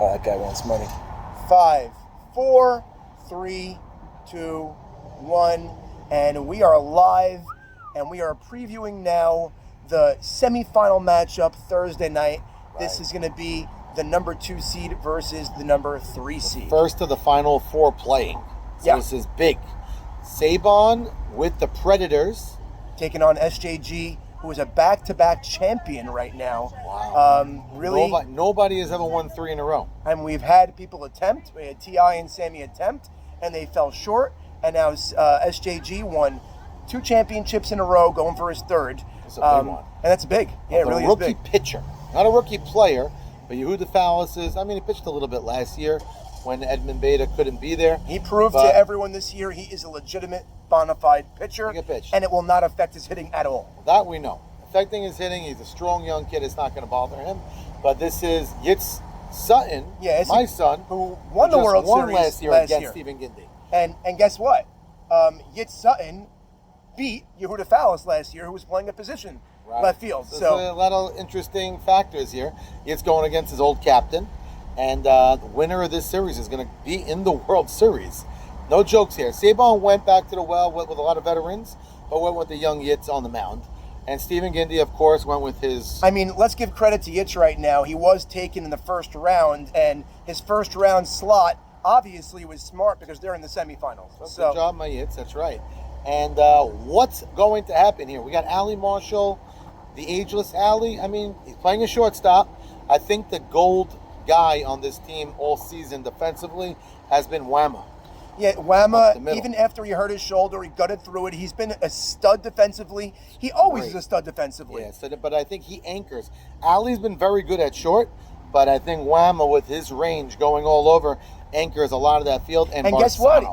Oh, that guy wants money. 5, 4, 3, 2, 1. And we are live, and we are previewing now the semifinal matchup Thursday night. Right. This is going to be the number 2 seed versus the number 3 seed. First of the final 4 playing. So This is big. Saban with the Predators. Taking on SJG, who is a back-to-back champion right now. Wow. Really? Nobody has ever won 3 in a row. And we've had people attempt. We had T.I. and Sammy attempt, and they fell short. And now SJG won 2 championships in a row, going for his 3rd. That's a big one. And that's big. Yeah, it really is big. Rookie pitcher. Not a rookie player, but Yehuda Fallis is, he pitched a little bit last year when Edmund Beta couldn't be there. He proved to everyone this year he is a legitimate, bona fide pitcher, and it will not affect his hitting at all. That we know. Affecting his hitting, he's a strong young kid. It's not going to bother him. But this is Yitz Sutton, my son, who won the World Series last year against Stephen Gindy. And guess what? Yitz Sutton beat Yehuda Fallis last year, who was playing a position left field. So there's a lot of interesting factors here. Yitz going against his old captain. And the winner of this series is going to be in the World Series. No jokes here. Saban went back to the well with a lot of veterans, but went with the young Yitz on the mound. And Stephen Gindy, of course, went with his... let's give credit to Yitz right now. He was taken in the first round, and his first round slot obviously was smart because they're in the semifinals. So good job, my Yitz. That's right. And what's going to happen here? We got Allie Marshall, the ageless Allie. He's playing a shortstop. I think the gold guy on this team all season defensively has been Whamma. Yeah, Whamma, even after he hurt his shoulder, he gutted through it. He's been a stud defensively. He always is a stud defensively. Yeah, but I think he anchors. Allie's been very good at short, but I think Whamma, with his range going all over, anchors a lot of that field. And guess what?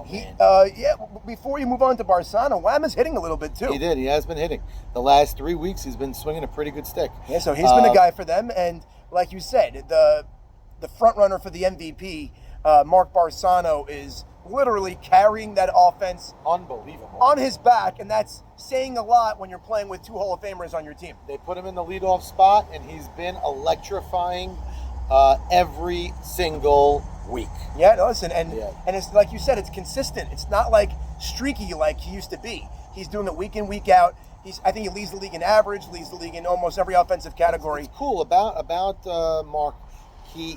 Before you move on to Barsano, Whamma's hitting a little bit too. He did. He has been hitting. The last 3 weeks, he's been swinging a pretty good stick. Yeah, so he's been a guy for them. And like you said, the front runner for the MVP, Mark Barsano, is literally carrying that offense on his back, and that's saying a lot when you're playing with 2 Hall of Famers on your team. They put him in the leadoff spot, and he's been electrifying every single week. Yeah, listen, and it's like you said, it's consistent. It's not like streaky like he used to be. He's doing it week in, week out. I think he leads the league in average, leads the league in almost every offensive category. What's cool about Mark, he's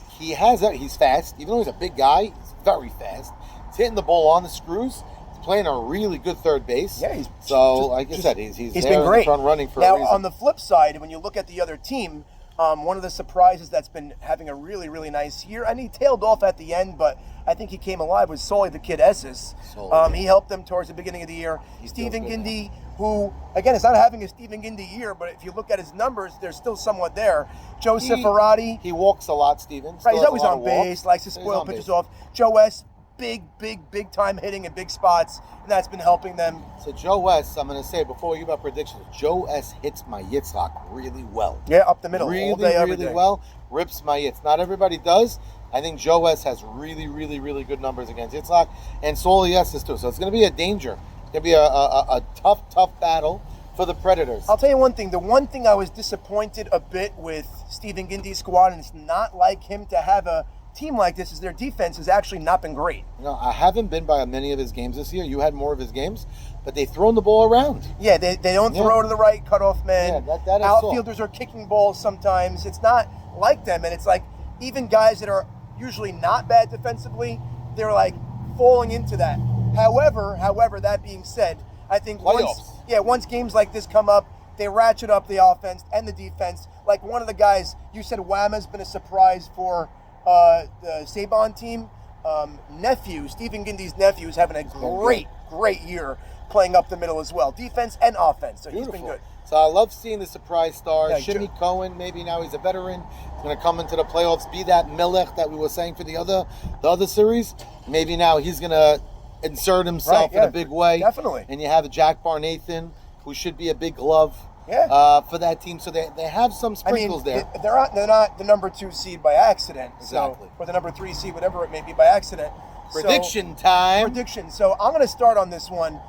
fast. Even though he's a big guy, he's very fast. He's hitting the ball on the screws. He's playing a really good third base. Yeah, he's there been great. In the front running for now, a reason. On the flip side, when you look at the other team, one of the surprises that's been having a really, really nice year, and he tailed off at the end, but I think he came alive, was Sully the Kid Esses. He helped them towards the beginning of the year. Stephen Gindy, who, again, is not having a Stephen Gindy year, but if you look at his numbers, they're still somewhat there. Joe Ciferati. He walks a lot, Stephen. Right, he's always on base, likes to spoil pitches off. Joe S., big time hitting in big spots, and that's been helping them. So Joe S., I'm going to say, before we give up predictions, Joe S. hits my Yitzhak really well. Yeah, up the middle, all day, every day. Really well, rips my Yitz. Not everybody does. I think Joe S. has really, really, really good numbers against Yitzhak, and Sully S. is too. So it's going to be a danger. It's going to be a tough battle for the Predators. I'll tell you one thing. The one thing I was disappointed a bit with Stephen Gindy's squad, and it's not like him to have a team like this, is their defense has actually not been great. I haven't been by many of his games this year. You had more of his games, but they've thrown the ball around. Yeah, they don't throw to the right cutoff man. Yeah, that is outfielders are kicking balls sometimes. It's not like them, and it's like even guys that are usually not bad defensively, they're like falling into that. However, that being said, I think once games like this come up, they ratchet up the offense and the defense. Like one of the guys, you said Whamma's been a surprise for the Saban team. Stephen Gindy's nephew is having a great year playing up the middle as well. Defense and offense, so Beautiful. He's been good. So I love seeing the surprise stars. Shimmy Cohen, maybe now he's a veteran. He's going to come into the playoffs, be that Melech that we were saying for the other series. Maybe now he's going to insert himself in a big way. Definitely. And you have Jack Barnathan, who should be a big glove for that team. So they have some sprinkles there. They're not the number 2 seed by accident. Exactly. Or the number 3 seed, whatever it may be, by accident. Prediction time. So I'm going to start on this one.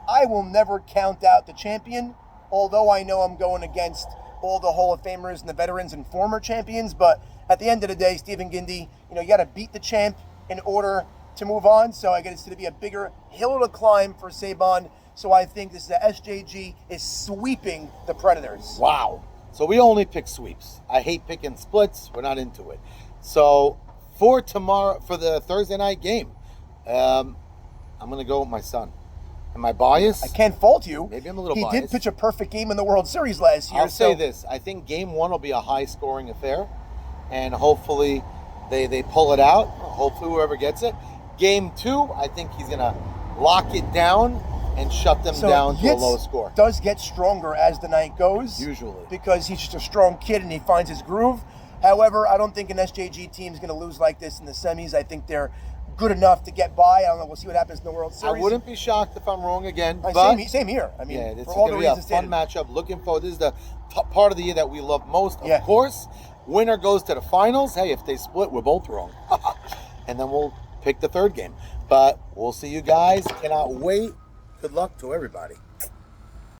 I will never count out the champion, although I know I'm going against all the Hall of Famers and the veterans and former champions, but at the end of the day, Stephen Gindy, you got to beat the champ in order to move on. So I guess it's going to be a bigger hill to climb for Sabon. So I think this is the SJG is sweeping the Predators. Wow. So we only pick sweeps. I hate picking splits. We're not into it. So for tomorrow, for the Thursday night game, I'm going to go with my son. Am I biased? I can't fault you. Maybe I'm a little He biased. did pitch a perfect game in the World Series last year. I'll say this. I think game 1 will be a high-scoring affair, and hopefully they pull it out. Hopefully whoever gets it. Game 2, I think he's going to lock it down and shut them down to a low score. Does get stronger as the night goes. Usually. Because he's just a strong kid and he finds his groove. However, I don't think an SJG team is going to lose like this in the semis. I think they're good enough to get by. I don't know. We'll see what happens in the World Series. I wouldn't be shocked if I'm wrong again. But same here. I mean, yeah, this for is all going the to be a reasons fun stated. matchup. Looking forward. This is the top part of the year that we love most. Of Yeah. course, winner goes to the finals. Hey, if they split, we're both wrong. And then we'll pick the third game. But we'll see you guys. Cannot wait. Good luck to everybody.